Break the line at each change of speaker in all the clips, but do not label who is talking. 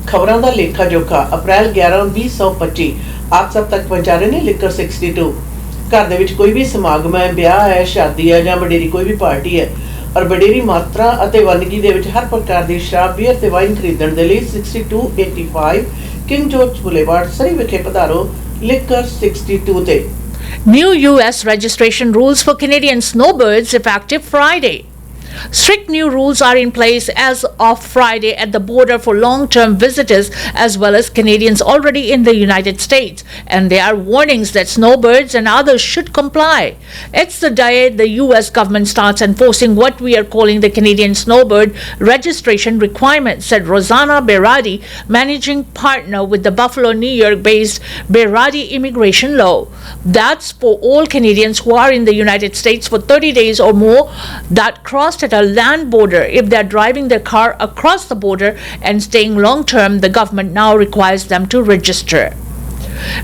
खबरां दा लेखा जोखा अप्रैल 11/2025 आप सब तक पहुंचा रहे ने लिकर 62। घर दे विच कोई भी समागम है, ब्याह है, शादी है जां वडेरी कोई भी पार्टी है और वडेरी मात्रा अते वनगी दे विच हर प्रकार दी शराब बीयर ते वाइन खरीदण दे लई 6285 किंग जॉर्ज बुलेवार्ड सरी विखे पधारो लिकर 62 ते।
New US registration rules for Canadian snowbirds effective Friday. Strict new rules are in place as of Friday at the border for long-term visitors as well as Canadians already in the United States, and there are warnings that snowbirds and others should comply. It's the day the US government starts enforcing what we are calling the Canadian snowbird registration requirement, said Rosanna Berardi, managing partner with the Buffalo, New York-based Berardi Immigration Law. That's for all Canadians who are in the United States for 30 days or more that crossed at a land border. If they are driving their car across the border and staying long term, the government now requires them to register.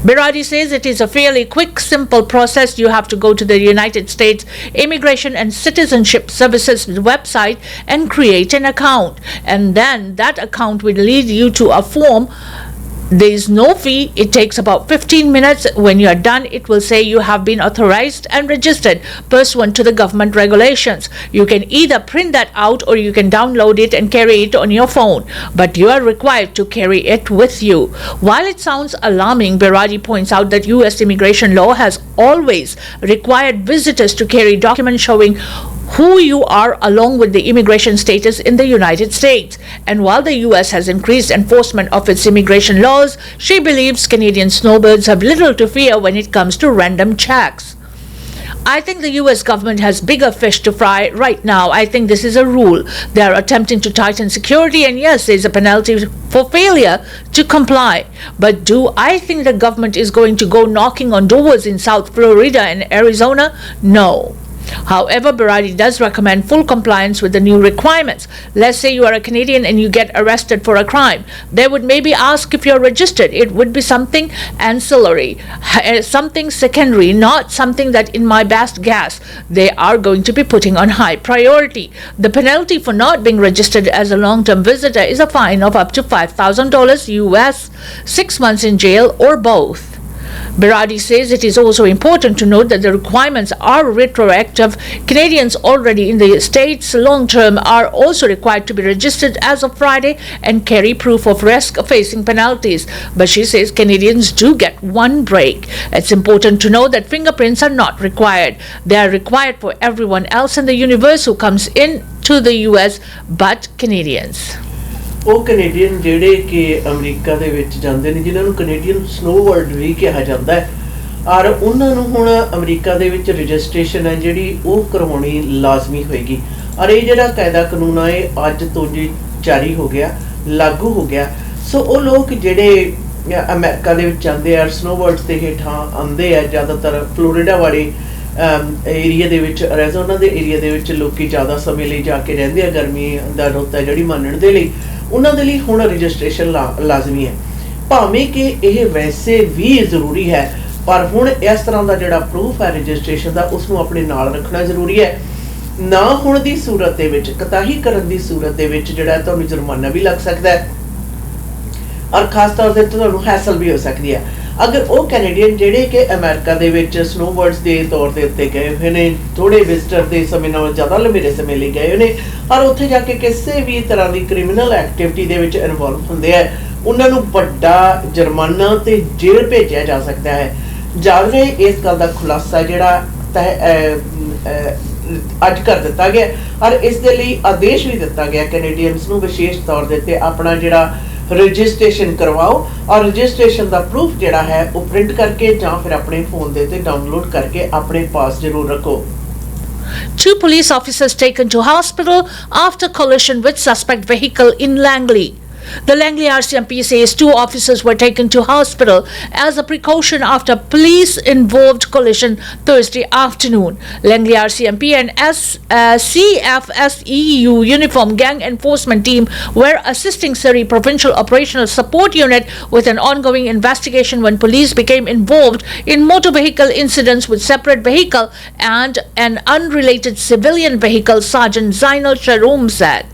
Berardi says it is a fairly quick, simple process. You have to go to the United States Immigration and Citizenship Services website and create an account, and then that account will lead you to a form. There is no fee. It takes about 15 minutes. When you are done, it will say you have been authorized and registered pursuant to the government regulations. You can either print that out or you can download it and carry it on your phone, but you are required to carry it with you. While it sounds alarming, Berardi points out that US immigration law has always required visitors to carry documents showing who you are along with the immigration status in the United States. And while the US has increased enforcement of its immigration laws, she believes Canadian snowbirds have little to fear when it comes to random checks. I think the US government has bigger fish to fry right now. I think this is a rule. They are attempting to tighten security, and yes, there is a penalty for failure to comply. But do I think the government is going to go knocking on doors in South Florida and Arizona? No. However, Berardi does recommend full compliance with the new requirements. Let's say you are a Canadian and you get arrested for a crime. They would maybe ask if you're registered. It would be something ancillary, something secondary, not something that, in my best guess, they are going to be putting on high priority. The penalty for not being registered as a long-term visitor is a fine of up to $5,000 US, 6 months in jail, or both. Berardi says it is also important to note that the requirements are retroactive. Canadians already in the States long-term are also required to be registered as of Friday and carry proof of risk of facing penalties. But she says Canadians do get one break. It's important to know that fingerprints are not required. They are required for everyone else in the universe who comes in to the US but Canadians.
ਉਹ Canadian ਜਿਹੜੇ ਕਿ America ਦੇ ਵਿੱਚ ਜਾਂਦੇ ਨੇ, ਜਿਨ੍ਹਾਂ ਨੂੰ Canadian ਸਨੋਬਰਡ ਵੀ ਕਿਹਾ ਜਾਂਦਾ ਹੈ, ਔਰ ਉਹਨਾਂ ਨੂੰ ਹੁਣ ਅਮਰੀਕਾ ਦੇ ਵਿੱਚ ਰਜਿਸਟ੍ਰੇਸ਼ਨ ਹੈ ਜਿਹੜੀ ਉਹ ਕਰਵਾਉਣੀ ਲਾਜ਼ਮੀ ਹੋਏਗੀ। ਔਰ ਇਹ ਜਿਹੜਾ ਕਾਇਦਾ ਕਾਨੂੰਨ ਹੈ ਅੱਜ ਤੋਂ ਜੀ ਜਾਰੀ ਹੋ ਗਿਆ, ਲਾਗੂ ਹੋ ਗਿਆ। ਸੋ ਉਹ ਲੋਕ ਜਿਹੜੇ ਅਮਰੀਕਾ ਦੇ ਵਿੱਚ ਜਾਂਦੇ ਆ ਸਨੋਬਰਡਸ ਦੇ ਹੇਠਾਂ ਆਉਂਦੇ ਆ, ਜ਼ਿਆਦਾਤਰ ਫਲੋਰੀਡਾ ਵਾਲੇ ਏਰੀਆ ਦੇ ਵਿੱਚ, ਐਰੀਜ਼ੋਨਾ ਦੇ ਏਰੀਆ ਦੇ ਵਿੱਚ ਲੋਕੀ ਜ਼ਿਆਦਾ ਸਮੇਂ ਲਈ ਜਾ ਕੇ ਰਹਿੰਦੇ ਆ, ਗਰਮੀ ਦਾ ਰੁੱਤ ਹੈ ਜਿਹੜੀ ਮੰਨਣ ਦੇ ਲਈ ਉਹਨਾਂ ਦੇ ਲਈ ਹੁਣ ਰਜਿਸਟ੍ਰੇਸ਼ਨ ਲਾਜ਼ਮੀ ਹੈ, ਭਾਵੇਂ ਕਿ ਇਹ ਵੈਸੇ ਵੀ ਜ਼ਰੂਰੀ ਹੈ, ਪਰ ਹੁਣ ਇਸ ਤਰ੍ਹਾਂ ਦਾ ਜਿਹੜਾ ਪ੍ਰੂਫ ਹੈ ਰਜਿਸਟ੍ਰੇਸ਼ਨ ਦਾ ਉਸ ਨੂੰ ਆਪਣੇ ਨਾਲ ਰੱਖਣਾ ਜ਼ਰੂਰੀ ਹੈ। ਨਾ ਹੋਣ ਦੀ ਸੂਰਤ ਦੇ ਵਿੱਚ, ਕਤਾਹੀ ਕਰਨ ਦੀ ਸੂਰਤ ਦੇ ਵਿੱਚ ਜਿਹੜਾ ਤੁਹਾਨੂੰ ਜੁਰਮਾਨਾ ਵੀ ਲੱਗ ਸਕਦਾ ਹੈ ਔਰ ਖਾਸ ਤੌਰ ਤੇ ਤੁਹਾਨੂੰ ਹੈਸਲ ਵੀ ਹੋ ਸਕਦੀ ਹੈ। ਅਗਰ ਉਹ ਕੈਨੇਡੀਅਨ ਜਿਹੜੇ ਕਿ ਅਮਰੀਕਾ ਦੇ ਵਿੱਚ ਸਨੋਬਰਡਸ ਦੇ ਤੌਰ ਦੇ ਉੱਤੇ ਗਏ ਹੋਏ ਨੇ, ਥੋੜੇ ਵਿਜ਼ਟਰ ਦੇ ਸਮੇਂ ਨਾਲੋਂ ਜ਼ਿਆਦਾ ਲੰਬੇ ਸਮੇਂ ਲਈ ਗਏ ਹੋਏ ਨੇ ਔਰ ਉੱਥੇ ਜਾ ਕੇ ਕਿਸੇ ਵੀ ਤਰ੍ਹਾਂ ਦੀ ਕ੍ਰਿਮੀਨਲ ਐਕਟੀਵਿਟੀ ਦੇ ਵਿੱਚ ਇਨਵੋਲਵ ਹੁੰਦੇ ਆ, ਉਹਨਾਂ ਨੂੰ ਵੱਡਾ ਜੁਰਮਾਨਾ ਤੇ ਜੇਲ੍ਹ ਭੇਜਿਆ ਜਾ ਸਕਦਾ ਹੈ। ਯਾਦ ਰਹੇ ਇਸ ਗੱਲ ਦਾ ਖੁਲਾਸਾ ਜਿਹੜਾ ਅੱਜ ਕਰ ਦਿੱਤਾ ਗਿਆ ਔਰ ਇਸ ਦੇ ਲਈ ਆਦੇਸ਼ ਵੀ ਦਿੱਤਾ ਗਿਆ ਕੈਨੇਡੀਅਨਸ ਨੂੰ ਵਿਸ਼ੇਸ਼ ਤੌਰ ਦੇ ਉੱਤੇ ਆਪਣਾ ਜਿਹੜਾ ਰਜਿਸਟ੍ਰੇਸ਼ਨ ਕਰਵਾਓ ਔਰ ਰਜਿਸਟ੍ਰੇਸ਼ਨ ਦਾ ਪ੍ਰੂਫ ਜਿਹੜਾ ਹੈ ਉਹ ਪ੍ਰਿੰਟ ਕਰਕੇ ਜਾਂ ਫਿਰ ਆਪਣੇ ਫੋਨ ਦੇ ਉੱਤੇ ਡਾਊਨਲੋਡ ਕਰਕੇ ਆਪਣੇ ਪਾਸ ਜ਼ਰੂਰ ਰੱਖੋ।
Two police officers taken to hospital after collision with suspect vehicle in Langley. The Langley RCMP says 2 officers were taken to hospital as a precaution after police-involved collision Thursday afternoon. Langley RCMP and CFSEU Uniform Gang Enforcement Team were assisting Surrey Provincial Operational Support Unit with an ongoing investigation when police became involved in motor vehicle incidents with separate vehicle and an unrelated civilian vehicle, Sergeant Zainal Sharoom said.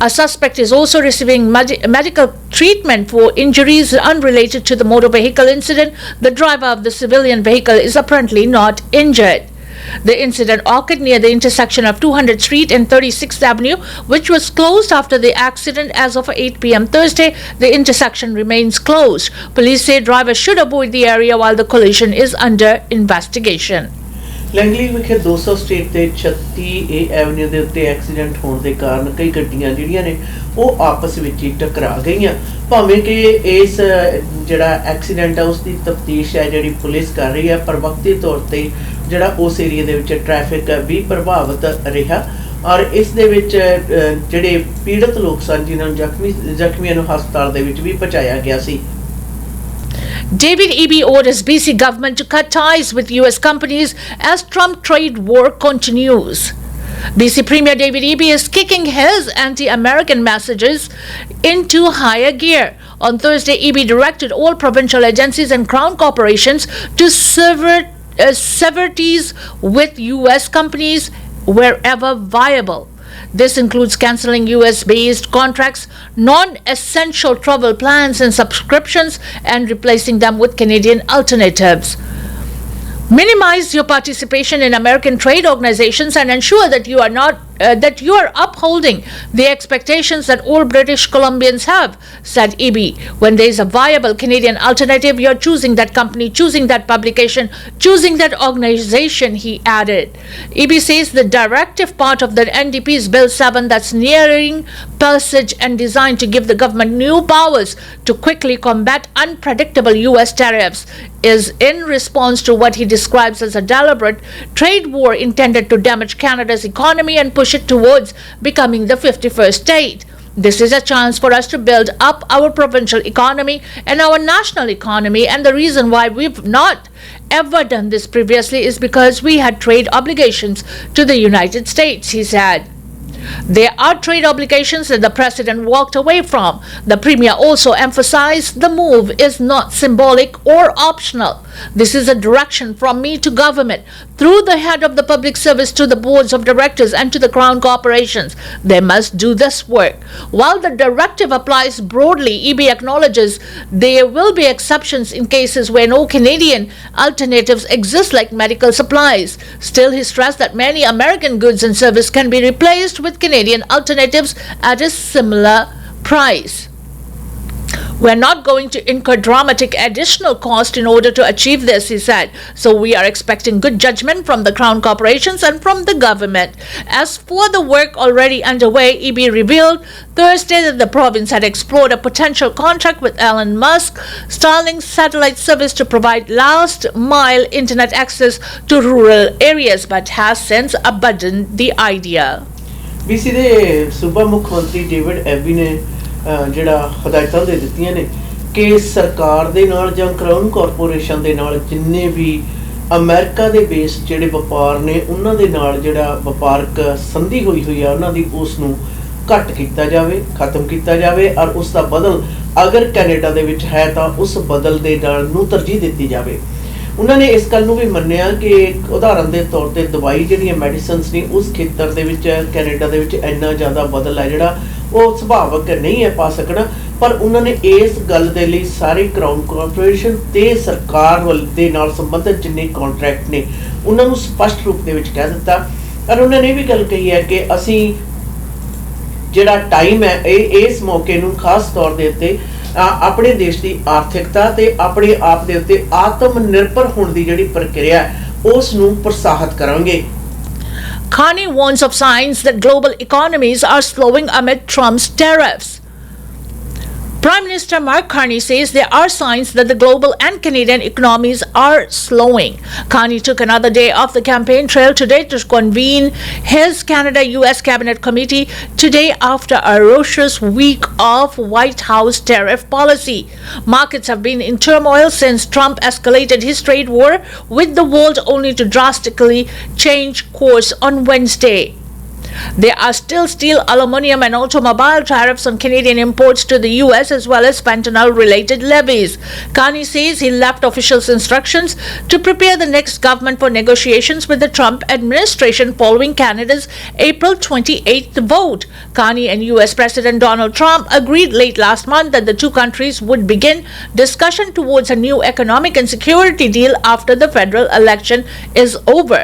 A suspect is also receiving medical treatment for injuries unrelated to the motor vehicle incident. The driver of the civilian vehicle is apparently not injured. The incident occurred near the intersection of 200th Street and 36th Avenue, which was closed after the accident as of 8 p.m. Thursday. The intersection remains closed. Police say drivers should avoid the area while the collision is under investigation.
ਲੰਗਲੀ ਵਿਖੇ 200 street ਤੇ 36A avenue ਦੇ ਉੱਤੇ accident ਹੋਣ ਦੇ ਕਾਰਨ ਕਈ ਗੱਡੀਆਂ ਜਿਹੜੀਆਂ ਨੇ ਉਹ ਆਪਸ ਵਿੱਚ ਹੀ ਟਕਰਾ ਗਈਆਂ ਭਾਵੇਂ ਕਿ ਇਸ ਜਿਹੜਾ ਐਕਸੀਡੈਂਟ ਹੈ ਉਸ ਦੀ ਤਫਤੀਸ਼ ਹੈ ਜਿਹੜੀ ਪੁਲਿਸ ਕਰ ਰਹੀ ਹੈ ਪਰ ਵਕਤੀ ਤੌਰ ਤੇ ਜਿਹੜਾ ਉਸ ਏਰੀਆ ਦੇ ਵਿੱਚ ਟ੍ਰੈਫਿਕ ਵੀ ਪ੍ਰਭਾਵਿਤ ਰਿਹਾ ਔਰ ਇਸ ਦੇ ਵਿੱਚ ਜਿਹੜੇ ਪੀੜਤ ਲੋਕ ਸਨ ਜਿਨ੍ਹਾਂ ਨੂੰ ਜ਼ਖਮੀਆਂ ਨੂੰ ਹਸਪਤਾਲ ਦੇ ਵਿੱਚ ਵੀ ਪਹੁੰਚਾਇਆ ਗਿਆ ਸੀ
David Eby orders BC government to cut ties with US companies as Trump trade war continues. BC Premier David Eby is kicking his anti-American messages into higher gear. On Thursday, Eby directed all provincial agencies and crown corporations to sever ties with US companies wherever viable. This includes cancelling US-based contracts, non-essential travel plans and subscriptions, and replacing them with Canadian alternatives. Minimize your participation in American trade organizations and ensure that you are upholding the expectations that all British Columbians have, said Eby. When there is a viable Canadian alternative, you are choosing that company, choosing that publication, choosing that organization, he added. Eby says the directive part of the NDP's Bill 7 that's nearing passage and designed to give the government new powers to quickly combat unpredictable US tariffs is in response to what he describes as a deliberate trade war intended to damage Canada's economy and push it towards becoming the 51st state. This is a chance for us to build up our provincial economy and our national economy, and the reason why we've not ever done this previously is because we had trade obligations to the United States, he said. There are trade obligations that the president walked away from. The premier also emphasized the move is not symbolic or optional. This is a direction from me to government, through the head of the public service to the boards of directors and to the crown corporations. They must do this work. While the directive applies broadly, Eby acknowledges there will be exceptions in cases where no Canadian alternatives exist, like medical supplies. Still, he stressed that many American goods and services can be replaced with Canadian alternatives at a similar price. We're not going to incur dramatic additional cost in order to achieve this, he said. So we are expecting good judgment from the crown corporations and from the government. As for the work already underway, Eby revealed Thursday that the province had explored a potential contract with Elon Musk, Starlink's satellite service, to provide last-mile internet access to rural areas, but has since abandoned the idea.
BC ਦੇ ਸੂਬਾ ਮੁੱਖ ਮੰਤਰੀ David ਐਬੀ ਨੇ ਜਿਹੜਾ ਹਦਾਇਤਾਂ ਦੇ ਦਿੱਤੀਆਂ ਨੇ ਕਿ ਸਰਕਾਰ ਦੇ ਨਾਲ ਜਾਂ ਕਰਾਊਨ ਕਾਰਪੋਰੇਸ਼ਨ ਦੇ ਨਾਲ ਜਿੰਨੇ ਵੀ ਅਮਰੀਕਾ ਦੇ ਬੇਸ ਜਿਹੜੇ ਵਪਾਰ ਨੇ ਉਹਨਾਂ ਦੇ ਨਾਲ ਜਿਹੜਾ ਵਪਾਰਕ ਸੰਧੀ ਹੋਈ ਆ ਉਹਨਾਂ ਦੀ ਉਸ ਨੂੰ ਘੱਟ ਕੀਤਾ ਜਾਵੇ, ਖਤਮ ਕੀਤਾ ਜਾਵੇ ਔਰ ਉਸ ਦਾ ਬਦਲ ਅਗਰ ਕੈਨੇਡਾ ਦੇ ਵਿੱਚ ਹੈ ਤਾਂ ਉਸ ਬਦਲ ਦੇ ਨਾਲ ਨੂੰ ਤਰਜੀਹ ਦਿੱਤੀ ਜਾਵੇ। ਉਹਨਾਂ ਨੇ ਇਸ ਗੱਲ ਨੂੰ ਵੀ ਮੰਨਿਆ ਕਿ ਉਦਾਹਰਨ ਦੇ ਤੌਰ ਤੇ ਦਵਾਈ ਜਿਹੜੀਆਂ ਮੈਡੀਸਿਨਸ ਨੇ ਉਸ ਖੇਤਰ ਦੇ ਵਿੱਚ ਕੈਨੇਡਾ ਦੇ ਵਿੱਚ ਇੰਨਾ ਜ਼ਿਆਦਾ ਬਦਲ ਹੈ ਜਿਹੜਾ ਉਹ ਸੁਭਾਵਕ ਨਹੀਂ ਹੈ ਪਾ ਸਕਣਾ, ਪਰ ਉਹਨਾਂ ਨੇ ਇਸ ਗੱਲ ਦੇ ਲਈ ਸਾਰੇ ਕਰਾਊਨ ਕਾਰਪੋਰੇਸ਼ਨ ਤੇ ਸਰਕਾਰ ਦੇ ਨਾਲ ਸੰਬੰਧਿਤ ਜਿੰਨੇ ਕੰਟਰੈਕਟ ਨੇ ਉਹਨਾਂ ਨੂੰ ਸਪਸ਼ਟ ਰੂਪ ਦੇ ਵਿੱਚ ਕਹਿ ਦਿੱਤਾ। ਔਰ ਉਹਨਾਂ ਨੇ ਵੀ ਗੱਲ ਕਹੀ ਹੈ ਕਿ ਅਸੀਂ ਜਿਹੜਾ ਟਾਈਮ ਹੈ ਇਸ ਮੌਕੇ ਨੂੰ ਖਾਸ ਤੌਰ ਦੇ ਉੱਤੇ ਆਪਣੇ ਦੇਸ਼ ਦੀ ਆਰਥਿਕਤਾ ਤੇ ਆਪਣੇ ਆਪ ਦੇ ਉੱਤੇ ਆਤਮ ਨਿਰਭਰ ਹੋਣ ਦੀ ਜਿਹੜੀ ਪ੍ਰਕਿਰਿਆ ਉਸ ਨੂੰ ਪ੍ਰੋਤਸਾਹਿਤ ਕਰਾਂਗੇ।
Carney warns of signs that global economies are slowing amid Trump's tariffs. Prime Minister Mark Carney says there are signs that the global and Canadian economies are slowing. Carney took another day off the campaign trail today to convene his Canada-US Cabinet Committee today after a ferocious week of White House tariff policy. Markets have been in turmoil since Trump escalated his trade war with the world, only to drastically change course on Wednesday. There are still steel, aluminium, and automobile tariffs on Canadian imports to the US, as well as fentanyl-related levies. Carney says he left officials instructions to prepare the next government for negotiations with the Trump administration following Canada's April 28th vote. Carney and US President Donald Trump agreed late last month that the two countries would begin discussion towards a new economic and security deal after the federal election is over.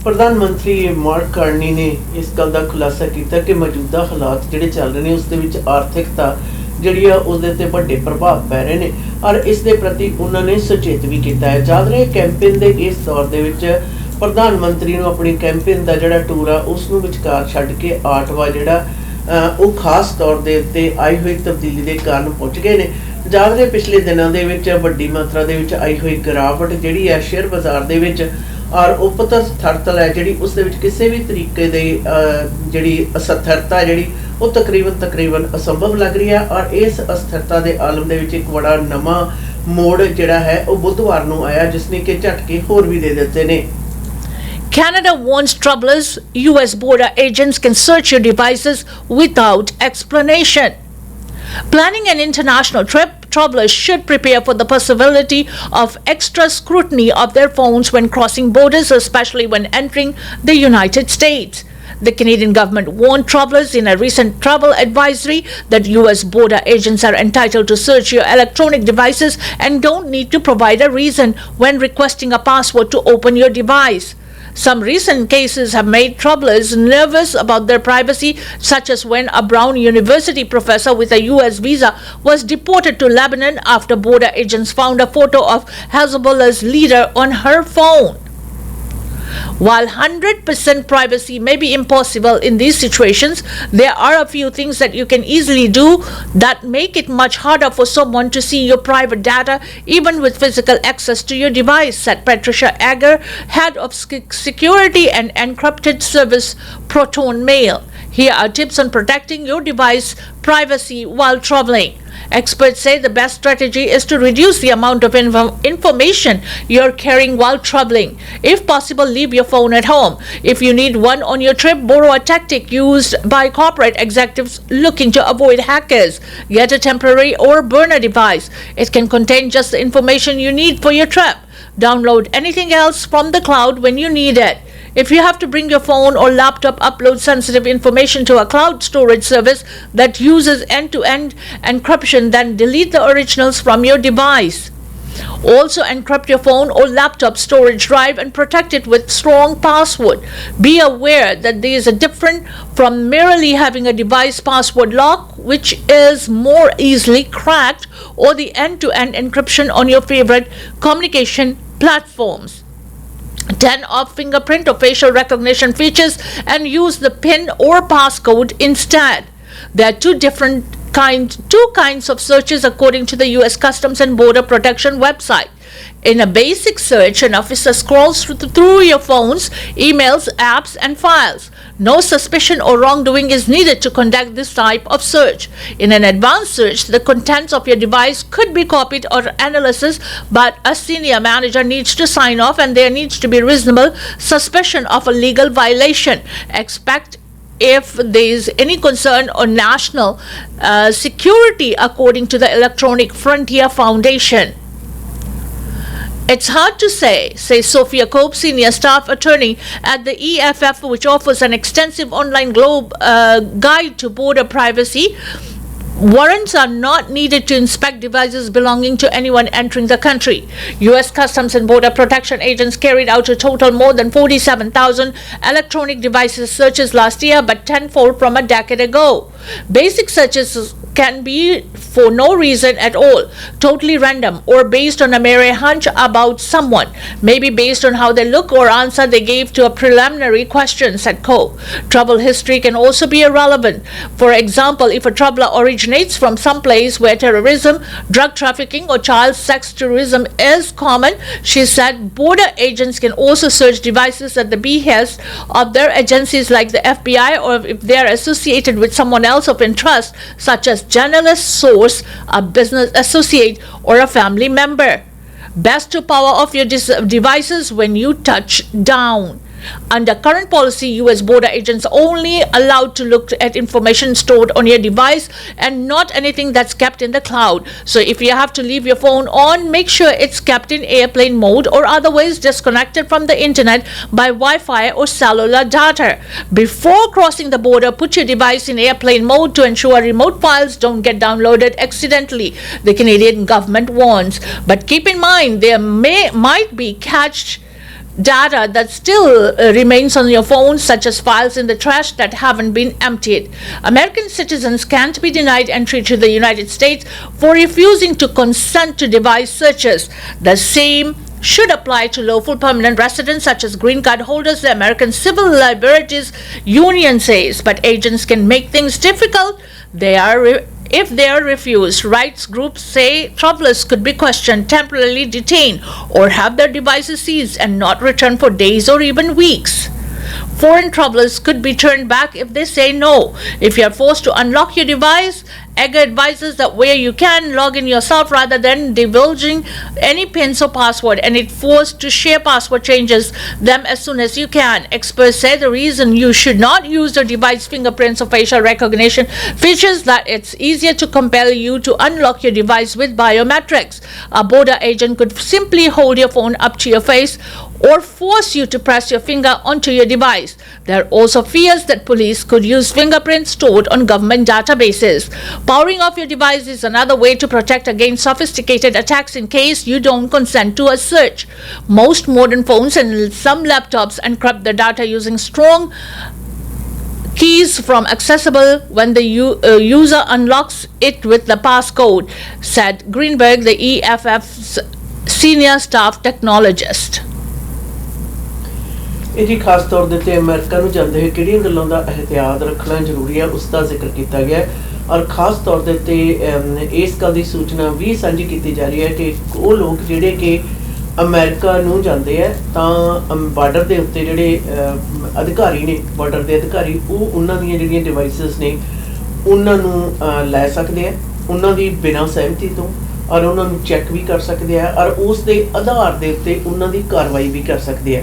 ਪ੍ਰਧਾਨ ਮੰਤਰੀ mark Carney ਨੇ ਇਸ ਗੱਲ ਦਾ ਖੁਲਾਸਾ ਕੀਤਾ ਕਿ ਮੌਜੂਦਾ ਹਾਲਾਤ ਜਿਹੜੇ ਚੱਲ ਰਹੇ ਨੇ ਉਸ ਦੇ ਵਿੱਚ ਆਰਥਿਕਤਾ ਜਿਹੜੀ ਆ ਉਹਦੇ ਤੇ ਵੱਡੇ ਪ੍ਰਭਾਵ ਪੈ ਰਹੇ ਨੇ ਔਰ ਇਸ ਦੇ ਪ੍ਰਤੀ ਉਹਨਾਂ ਨੇ ਸੁਚੇਤ ਵੀ ਕੀਤਾ ਹੈ। ਯਾਦ ਰਹੇ ਕੈਂਪੇਨ ਦੇ ਇਸ ਦੌਰ ਦੇ ਵਿੱਚ ਪ੍ਰਧਾਨ ਮੰਤਰੀ ਨੂੰ ਆਪਣੀ ਕੈਂਪੇਨ ਦਾ ਜਿਹੜਾ ਟੂਰ ਆ ਉਸ ਨੂੰ ਵਿਚਕਾਰ ਛੱਡ ਕੇ ਆਟਵਾ ਜਿਹੜਾ ਉਹ ਖਾਸ ਤੌਰ ਦੇ ਉੱਤੇ ਆਈ ਹੋਈ ਤਬਦੀਲੀ ਦੇ ਕਾਰਨ ਪਹੁੰਚ ਗਏ ਨੇ। ਯਾਦ ਰਹੇ ਪਿਛਲੇ ਦਿਨਾਂ ਦੇ ਵਿੱਚ ਵੱਡੀ ਮਾਤਰਾ ਦੇ ਵਿੱਚ ਆਈ ਹੋਈ ਗਿਰਾਵਟ ਜਿਹੜੀ ਹੈ ਸ਼ੇਅਰ ਬਾਜ਼ਾਰ ਦੇ ਵਿੱਚ ਔਰ ਉਪਤਰ ਸਥਿਰਤਾ ਹੈ ਜਿਹੜੀ ਉਸ ਦੇ ਵਿੱਚ ਕਿਸੇ ਵੀ ਤਰੀਕੇ ਦੀ ਜਿਹੜੀ ਅਸਥਿਰਤਾ ਜਿਹੜੀ ਉਹ ਤਕਰੀਬਨ ਅਸੰਭਵ ਲੱਗ ਰਹੀ ਹੈ ਔਰ ਇਸ ਅਸਥਿਰਤਾ ਦੇ ਆਲਮ ਦੇ ਵਿੱਚ ਇੱਕ ਬੜਾ ਨਵਾਂ ਮੋੜ ਜਿਹੜਾ ਹੈ ਉਹ ਬੁੱਧਵਾਰ ਨੂੰ ਆਇਆ ਜਿਸ ਨੇ ਕਿ ਝਟਕੇ ਹੋਰ ਵੀ ਦੇ ਦਿੱਤੇ ਨੇ।
Canada warns troublers US border agents can search your devices without explanation. Planning an international trip, travelers should prepare for the possibility of extra scrutiny of their phones when crossing borders, especially when entering the United States. The Canadian government warned travelers in a recent travel advisory that US border agents are entitled to search your electronic devices and don't need to provide a reason when requesting a password to open your device. Some recent cases have made travelers nervous about their privacy, such as when a Brown University professor with a US visa was deported to Lebanon after border agents found a photo of Hezbollah's leader on her phone. While 100% privacy may be impossible in these situations, there are a few things that you can easily do that make it much harder for someone to see your private data, even with physical access to your device, said Patricia Ager, head of security and encrypted service Proton Mail. Here are tips on protecting your device privacy while traveling. Experts say the best strategy is to reduce the amount of information you're carrying while traveling. If possible, leave your phone at home. If you need one on your trip, borrow a tactic used by corporate executives looking to avoid hackers. Get a temporary or burner device. It can contain just the information you need for your trip. Download anything else from the cloud when you need it. If you have to bring your phone or laptop, upload sensitive information to a cloud storage service that uses end-to-end encryption, then delete the originals from your device. Also encrypt your phone or laptop storage drive and protect it with strong password. Be aware that there is a difference from merely having a device password lock, which is more easily cracked, or the end-to-end encryption on your favorite communication platforms. Turn off fingerprint or facial recognition features and use the PIN or passcode instead. There are two kinds of searches according to the US Customs and Border Protection website. In a basic search, an officer scrolls through your phones, emails, apps, and files. No suspicion or wrongdoing is needed to conduct this type of search. In an advanced search, the contents of your device could be copied or analyzed, but a senior manager needs to sign off and there needs to be reasonable suspicion of a legal violation. Expect if there is any concern on national security, according to the Electronic Frontier Foundation. It's hard to say, says Sophia Cope, senior staff attorney at the EFF, which offers an extensive online guide to border privacy. Warrants are not needed to inspect devices belonging to anyone entering the country. U.S. Customs and Border Protection agents carried out a total more than 47,000 electronic devices searches last year, but tenfold from a decade ago. Basic searches can be for no reason at all, totally random, or based on a mere hunch about someone, maybe based on how they look or answer they gave to a preliminary question, said Coe. Trouble history can also be irrelevant. For example, if a troubler originates from some place where terrorism, drug trafficking, or child sex tourism is common, she said border agents can also search devices at the behest of their agencies like the FBI, or if they are associated with someone else of interest, such as journalist, source, a business associate, or a family member. Best to power off your devices when you touch down. Under current policy, U.S. border agents are only allowed to look at information stored on your device and not anything that's kept in the cloud. So if you have to leave your phone on, make sure it's kept in airplane mode or otherwise disconnected from the internet by Wi-Fi or cellular data. Before crossing the border, put your device in airplane mode to ensure remote files don't get downloaded accidentally, the Canadian government warns. But keep in mind, there might be cached data that still remains on your phone, such as files in the trash that haven't been emptied. American citizens can't be denied entry to the United States for refusing to consent to device searches. The same should apply to lawful permanent residents such as green card holders, the American Civil Liberties Union says. But agents can make things difficult if they are refused. Rights groups say travelers could be questioned, temporarily detained, or have their devices seized and not returned for days or even weeks. Foreign travelers could be turned back if they say no. If you are forced to unlock your device, EGA advises that where you can, log in yourself rather than divulging any pins or password, and it forced to share password changes them as soon as you can. Experts say the reason you should not use the device fingerprints or facial recognition features that it's easier to compel you to unlock your device with biometrics. A border agent could simply hold your phone up to your face or force you to press your finger onto your device. There are also fears that police could use fingerprints stored on government databases. Powering off your device is another way to protect against sophisticated attacks in case you don't consent to a search. Most modern phones and some laptops encrypt the data using strong keys from accessible when the user unlocks it with the passcode, said Greenberg, the EFF's senior staff technologist.
ਇਹਦੀ ਖਾਸ ਤੌਰ ਦੇ ਉੱਤੇ America ਨੂੰ ਜਾਂਦੇ ਹੋਏ ਕਿਹੜੀਆਂ ਗੱਲਾਂ ਦਾ ਇਹਤਿਆਤ ਰੱਖਣਾ ਜ਼ਰੂਰੀ ਹੈ ਉਸ ਦਾ ਜ਼ਿਕਰ ਕੀਤਾ ਗਿਆ ਔਰ ਖਾਸ ਤੌਰ ਦੇ ਉੱਤੇ ਇਸ ਗੱਲ ਦੀ ਸੂਚਨਾ ਵੀ ਸਾਂਝੀ ਕੀਤੀ ਜਾ ਰਹੀ ਹੈ ਕਿ ਉਹ ਲੋਕ ਜਿਹੜੇ ਕਿ ਅਮਰੀਕਾ ਨੂੰ ਜਾਂਦੇ ਹੈ ਤਾਂ ਬਾਰਡਰ ਦੇ ਉੱਤੇ ਜਿਹੜੇ ਅਧਿਕਾਰੀ ਨੇ ਬਾਰਡਰ ਦੇ ਅਧਿਕਾਰੀ ਉਹ ਉਹਨਾਂ ਦੀਆਂ ਜਿਹੜੀਆਂ ਡਿਵਾਈਸਿਸ ਨੇ ਉਹਨਾਂ ਨੂੰ ਲੈ ਸਕਦੇ ਆ ਉਹਨਾਂ ਦੀ ਬਿਨਾਂ ਸਹਿਮਤੀ ਤੋਂ ਔਰ ਉਹਨਾਂ ਨੂੰ ਚੈੱਕ ਵੀ ਕਰ ਸਕਦੇ ਆ ਔਰ ਉਸ ਦੇ ਆਧਾਰ ਦੇ ਉੱਤੇ ਉਹਨਾਂ ਦੀ ਕਾਰਵਾਈ ਵੀ ਕਰ ਸਕਦੇ ਆ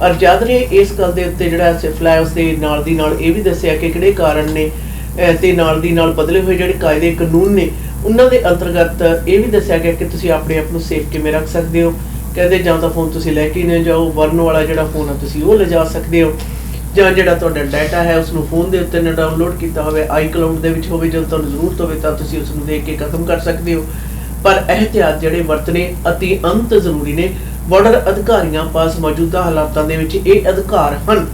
ਔਰ ਜਦ ਨੇ ਇਸ ਗੱਲ ਦੇ ਉੱਤੇ ਜਿਹੜਾ ਸਿਫਲਾ ਹੈ ਉਸ ਦੇ ਨਾਲ ਦੀ ਨਾਲ ਇਹ ਵੀ ਦੱਸਿਆ ਕਿ ਕਿਹੜੇ ਕਾਰਨ ਨੇ ਤੇ ਨਾਲ ਦੀ ਨਾਲ ਬਦਲੇ ਹੋਏ ਜਿਹੜੇ ਕਾਇਦੇ ਕਾਨੂੰਨ ਨੇ ਉਹਨਾਂ ਦੇ ਅੰਤਰਗਤ ਇਹ ਵੀ ਦੱਸਿਆ ਗਿਆ ਕਿ ਤੁਸੀਂ ਆਪਣੇ ਆਪ ਨੂੰ ਸੇਫ ਕਿਵੇਂ ਰੱਖ ਸਕਦੇ ਹੋ। ਕਹਿੰਦੇ ਜਾਂ ਤਾਂ ਫੋਨ ਤੁਸੀਂ ਲੈ ਕੇ ਨਾ ਜਾਓ, ਵਰਨ ਵਾਲਾ ਜਿਹੜਾ ਫੋਨ ਆ ਤੁਸੀਂ ਉਹ ਲਿਜਾ ਸਕਦੇ ਹੋ, ਜਾਂ ਜਿਹੜਾ ਤੁਹਾਡਾ ਡਾਟਾ ਹੈ ਉਸ ਨੂੰ ਫੋਨ ਦੇ ਉੱਤੇ ਨਾ ਡਾਊਨਲੋਡ ਕੀਤਾ ਹੋਵੇ, ਆਈ ਕਲਾਊਡ ਦੇ ਵਿੱਚ ਹੋਵੇ, ਜਦੋਂ ਤੁਹਾਨੂੰ ਜ਼ਰੂਰਤ ਹੋਵੇ ਤਾਂ ਤੁਸੀਂ ਉਸ ਨੂੰ ਦੇਖ ਕੇ ਖਤਮ ਕਰ ਸਕਦੇ ਹੋ। ਪਰ ਇਹਤਿਆਤ ਜਿਹੜੇ ਵਰਤਣੇ ਅਤੀ ਅੰਤ ਜ਼ਰੂਰੀ ਨੇ। ਬਾਰਡਰ ਅਧਿਕਾਰੀਆਂ ਪਾਸ ਮੌਜੂਦਾ ਹਾਲਾਤਾਂ ਦੇ ਵਿੱਚ ਇਹ ਅਧਿਕਾਰ ਹਨ।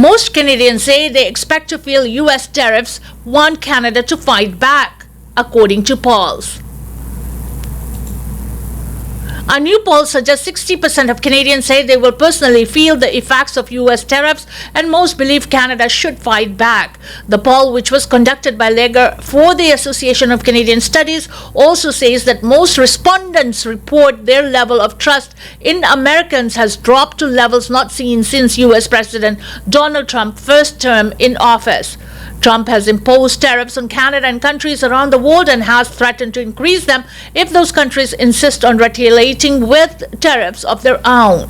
Most Canadians say they expect to feel U.S. tariffs want Canada to fight back, according to polls. A new poll suggests 60% of Canadians say they will personally feel the effects of U.S. tariffs, and most believe Canada should fight back. The poll, which was conducted by Lekha for the Association of Canadian Studies, also says that most respondents report their level of trust in Americans has dropped to levels not seen since U.S. President Donald Trump's first term in office. Trump has imposed tariffs on Canada and countries around the world and has threatened to increase them if those countries insist on retaliating with tariffs of their own.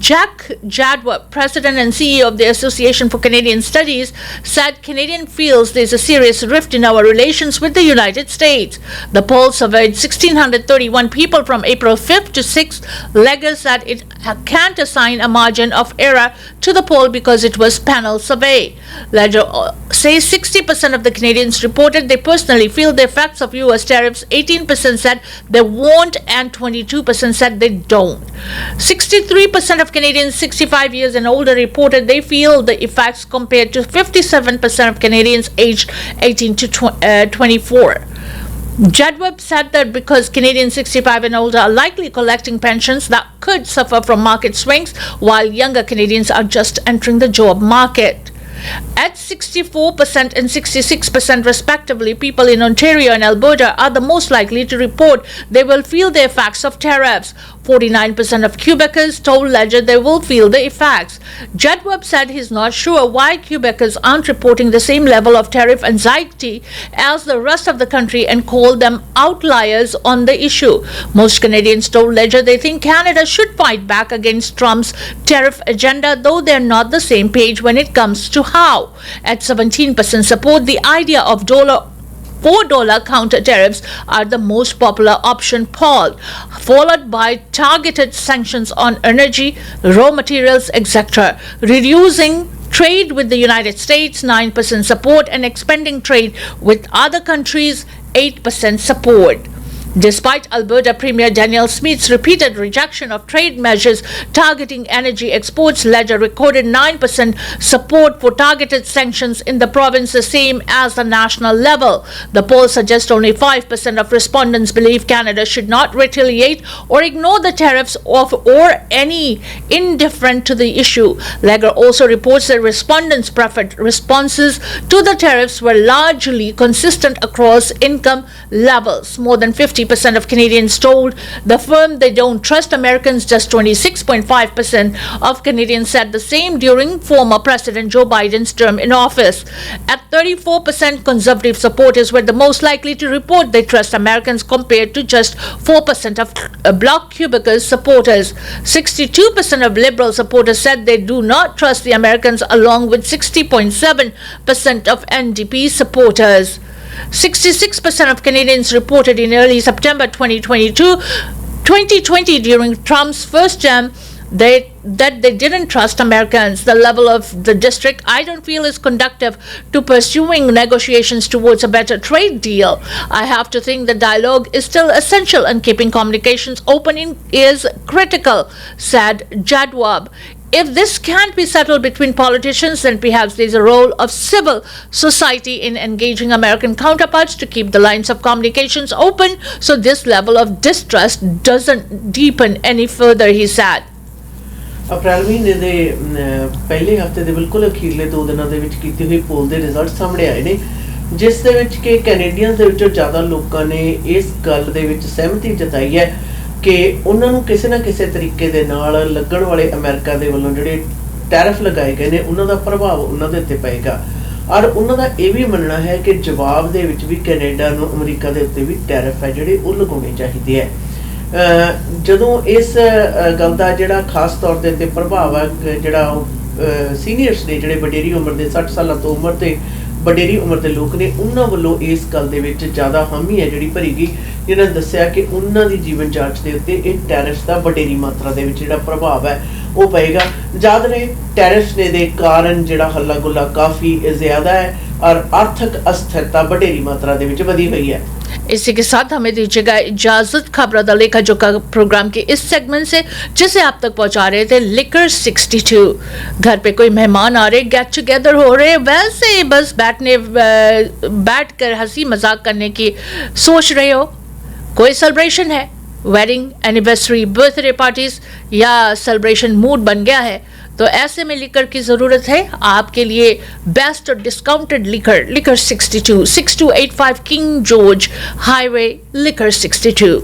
Jack Jadwap, President and CEO of the Association for Canadian Studies, said Canadian feels there is a serious rift in our relations with the United States. The poll surveyed 1,631 people from April 5th to 6th. Lekha said it can't assign a margin of error to the poll because it was panel survey. Lekha says 60% of the Canadians reported they personally feel the effects of U.S. tariffs, 18% said they won't, and 22% said they don't. 63% of Canadians 65 years and older reported they feel the effects compared to 57% of Canadians aged 18 to 24. Jadwap said that because Canadians 65 and older are likely collecting pensions that could suffer from market swings, while younger Canadians are just entering the job market. At 64% and 66% respectively, people in Ontario and Alberta are the most likely to report they will feel the effects of tariffs, 49% of Quebecers told Ledger they will feel the effects. Jedwab said he's not sure why Quebecers aren't reporting the same level of tariff anxiety as the rest of the country and called them outliers on the issue. Most Canadians told Ledger they think Canada should fight back against Trump's tariff agenda, though they're not the same page when it comes to how. At 17% support, the idea of $4 counter tariffs are the most popular option polled, followed by targeted sanctions on energy, raw materials, etc., reducing trade with the United States, 9% support, and expanding trade with other countries, 8% support. Despite Alberta Premier Danielle Smith's repeated rejection of trade measures targeting energy exports, Ledger recorded 9% support for targeted sanctions in the province, the same as the national level. The poll suggests only 5% of respondents believe Canada should not retaliate or ignore the tariffs or any indifferent to the issue. Ledger also reports that respondents' preferred responses to the tariffs were largely consistent across income levels. More than 50% of Canadians told the firm they don't trust Americans. Just 26.5% of Canadians said the same during former President Joe Biden's term in office. At 34%, conservative supporters were the most likely to report they trust Americans compared to just 4% of Bloc Quebecers supporters. 62% of Liberal supporters said they do not trust the Americans, along with 60.7% of NDP supporters. 66% of Canadians reported in early September 2020 during Trump's first term that they didn't trust Americans. The level of the district I don't feel is conducive to pursuing negotiations towards a better trade deal. I have to think the dialogue is still essential and keeping communications open is critical, said Jadwab. If this can't be settled between politicians, then perhaps there's a role of civil society in engaging American counterparts to keep the lines of communications open so this level of distrust doesn't deepen any further, he said.
ਅਪ੍ਰੈਲ ਮਹੀਨੇ ਦੇ ਪਹਿਲੇ ਹਫਤੇ ਦੇ ਬਿਲਕੁਲ ਅਖੀਰਲੇ 2 ਦਿਨਾਂ ਦੇ ਵਿੱਚ ਕੀਤੀ ਹੋਈ ਪੋਲ ਦੇ ਰਿਜ਼ਲਟ ਸਾਹਮਣੇ ਆਏ ਨੇ, ਜਿਸ ਦੇ ਵਿੱਚ ਕਿ ਕੈਨੇਡੀਅਨਸ ਦੇ ਵਿੱਚੋਂ ਜ਼ਿਆਦਾ ਲੋਕਾਂ ਨੇ ਇਸ ਗੱਲ ਦੇ ਵਿੱਚ ਸਹਿਮਤੀ ਜਤਾਈ ਹੈ ਕਿ ਉਹਨਾਂ ਨੂੰ ਕਿਸੇ ਨਾ ਕਿਸੇ ਤਰੀਕੇ ਦੇ ਨਾਲ ਲੱਗਣ ਵਾਲੇ ਅਮਰੀਕਾ ਦੇ ਵੱਲੋਂ ਜਿਹੜੇ ਟੈਰਿਫ ਲਗਾਏ ਗਏ ਨੇ ਉਹਨਾਂ ਦਾ ਪ੍ਰਭਾਵ ਉਹਨਾਂ ਦੇ ਉੱਤੇ ਪਏਗਾ। ਔਰ ਉਹਨਾਂ ਦਾ ਇਹ ਵੀ ਮੰਨਣਾ ਹੈ ਕਿ ਜਵਾਬ ਦੇ ਵਿੱਚ ਵੀ ਕੈਨੇਡਾ ਨੂੰ ਅਮਰੀਕਾ ਦੇ ਉੱਤੇ ਵੀ ਟੈਰਿਫ ਹੈ ਜਿਹੜੇ ਉਹ ਲਗਾਉਣੇ ਚਾਹੀਦੇ ਹੈ। ਜਦੋਂ ਇਸ ਗੱਲ ਦਾ ਜਿਹੜਾ ਖਾਸ ਤੌਰ ਦੇ ਉੱਤੇ ਪ੍ਰਭਾਵ ਹੈ ਜਿਹੜਾ ਸੀਨੀਅਰਸ ਨੇ ਜਿਹੜੇ ਵਡੇਰੀ ਉਮਰ ਦੇ 60 ਸਾਲਾਂ ਤੋਂ ਉਮਰ ਤੇ ਵਡੇਰੀ ਉਮਰ ਦੇ ਲੋਕ ਨੇ ਉਹਨਾਂ ਵੱਲੋਂ ਇਸ ਗੱਲ ਦੇ ਵਿੱਚ ਜ਼ਿਆਦਾ ਹਾਮੀ ਹੈ ਜਿਹੜੀ ਭਰੀ ਗਈ, ਜਿਨ੍ਹਾਂ ਨੇ ਦੱਸਿਆ ਕਿ ਉਹਨਾਂ ਦੀ ਜੀਵਨ ਜਾਂਚ ਦੇ ਉੱਤੇ ਇਹ ਟੈਰਿਫ ਦਾ ਵਡੇਰੀ ਮਾਤਰਾ ਦੇ ਵਿੱਚ ਜਿਹੜਾ ਪ੍ਰਭਾਵ ਹੈ ਉਹ ਪਏਗਾ। ਯਾਦ ਰਹੇ ਟੈਰਿਫ ਨੇ ਦੇ ਕਾਰਨ ਜਿਹੜਾ ਹੱਲਾ ਗੁੱਲਾ ਕਾਫੀ ਜ਼ਿਆਦਾ ਹੈ और आर्थिक अस्थिरता बड़ेरी मात्रा दे विच वधी हुई है।
इसी के साथ हमें दीजिएगा इजाजत। खबरों दा लेखा जोखा प्रोग्राम के इस सेगमेंट से जिसे आप तक पहुंचा रहे थे लिकर 62। घर पे कोई मेहमान आ रहे, गेट टुगेदर हो रहे, वैसे बस बैठ कर हंसी मजाक करने की सोच रहे हो, कोई सेलिब्रेशन है, वेडिंग, एनिवर्सरी, बर्थडे पार्टीज या सेलिब्रेशन मूड बन गया है, तो ऐसे में लिकर की ज़रूरत है। आपके लिए बेस्ट और discounted liquor 62 6285 king George highway liquor 62।